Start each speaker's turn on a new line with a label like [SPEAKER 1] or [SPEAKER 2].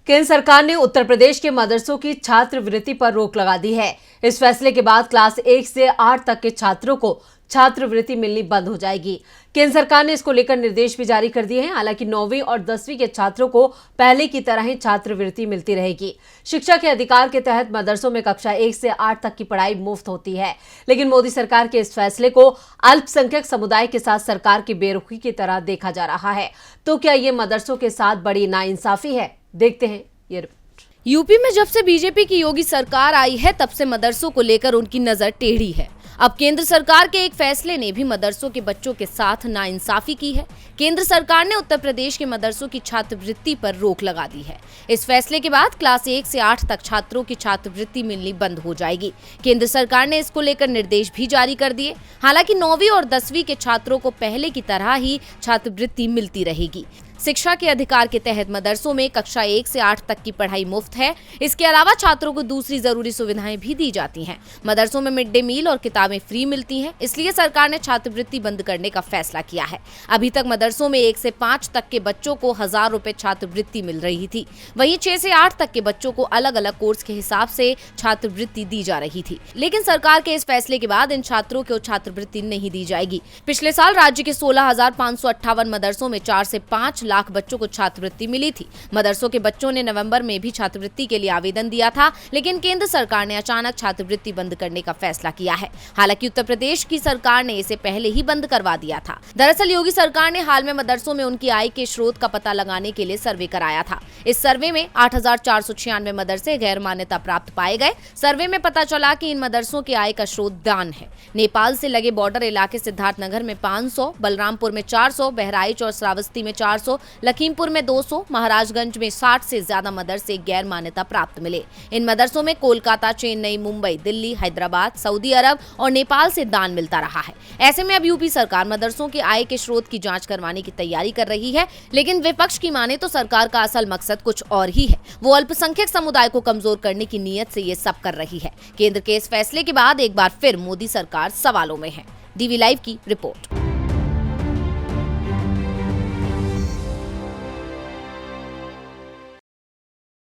[SPEAKER 1] केंद्र सरकार ने उत्तर प्रदेश के मदरसों की छात्रवृत्ति पर रोक लगा दी है। इस फैसले के बाद क्लास 1 से 8 तक के छात्रों को छात्रवृत्ति मिलनी बंद हो जाएगी। केंद्र सरकार ने इसको लेकर निर्देश भी जारी कर दिए हैं। हालांकि 9वीं और 10वीं के छात्रों को पहले की तरह ही छात्रवृत्ति मिलती रहेगी। शिक्षा के अधिकार के तहत मदरसों में कक्षा 1 से 8 तक की पढ़ाई मुफ्त होती है। लेकिन मोदी सरकार के इस फैसले को अल्पसंख्यक समुदाय के साथ सरकार की बेरुखी की तरह देखा जा रहा है। तो क्या ये मदरसों के साथ बड़ी नाइंसाफी है? देखते हैं ये रिपोर्ट।
[SPEAKER 2] यूपी में जब से बीजेपी की योगी सरकार आई है तब से मदरसों को लेकर उनकी नजर टेढ़ी है। अब केंद्र सरकार के एक फैसले ने भी मदरसों के बच्चों के साथ नाइंसाफी की है। केंद्र सरकार ने उत्तर प्रदेश के मदरसों की छात्रवृत्ति पर रोक लगा दी है। इस फैसले के बाद क्लास 1 से 8 तक छात्रों की छात्रवृत्ति मिलनी बंद हो जाएगी। केंद्र सरकार ने इसको लेकर निर्देश भी जारी कर दिए। हालांकि 9वीं और 10वीं के छात्रों को पहले की तरह ही छात्रवृत्ति मिलती रहेगी। शिक्षा के अधिकार के तहत मदरसों में कक्षा 1 से 8 तक की पढ़ाई मुफ्त है। इसके अलावा छात्रों को दूसरी जरूरी सुविधाएं भी दी जाती हैं। मदरसों में मिड डे मील और किताबें फ्री मिलती हैं। इसलिए सरकार ने छात्रवृत्ति बंद करने का फैसला किया है। अभी तक मदरसों में 1 से 5 तक के बच्चों को 1000 रुपए छात्रवृत्ति मिल रही थी। वहीं 6 से 8 तक के बच्चों को अलग अलग कोर्स के हिसाब से छात्रवृत्ति दी जा रही थी। लेकिन सरकार के इस फैसले के बाद इन छात्रों को छात्रवृत्ति नहीं दी जाएगी। पिछले साल राज्य के 16,558 मदरसों में 4 से 5 लाख बच्चों को छात्रवृत्ति मिली थी। मदरसों के बच्चों ने नवंबर में भी छात्रवृत्ति के लिए आवेदन दिया था, लेकिन केंद्र सरकार ने अचानक छात्रवृत्ति बंद करने का फैसला किया है। हालांकि उत्तर प्रदेश की सरकार ने इसे पहले ही बंद करवा दिया था। दरअसल योगी सरकार ने हाल में मदरसों में उनकी आय के स्रोत का पता लगाने के लिए सर्वे कराया था। इस सर्वे में 8,496 मदरसे गैर मान्यता प्राप्त पाए गए। सर्वे में पता चला कि इन मदरसों की आय का स्रोत दान है। नेपाल से लगे बॉर्डर इलाके सिद्धार्थनगर में 500, बलरामपुर में 400, बहराइच और श्रावस्ती में 400, लखीमपुर में 200, महाराजगंज में 60 से ज्यादा मदरसे गैर मान्यता प्राप्त मिले। इन मदरसों में कोलकाता, चेन्नई, मुंबई, दिल्ली, हैदराबाद, सऊदी अरब और नेपाल से दान मिलता रहा है। ऐसे में अब यूपी सरकार मदरसों के आय के स्रोत की जांच करवाने की तैयारी कर रही है। लेकिन विपक्ष की माने तो सरकार का असल मकसद कुछ और ही है। वो अल्पसंख्यक समुदाय को कमजोर करने की नीयत से ये सब कर रही है। केंद्र के इस फैसले के बाद एक बार फिर मोदी सरकार सवालों में है। डीवी लाइव की रिपोर्ट।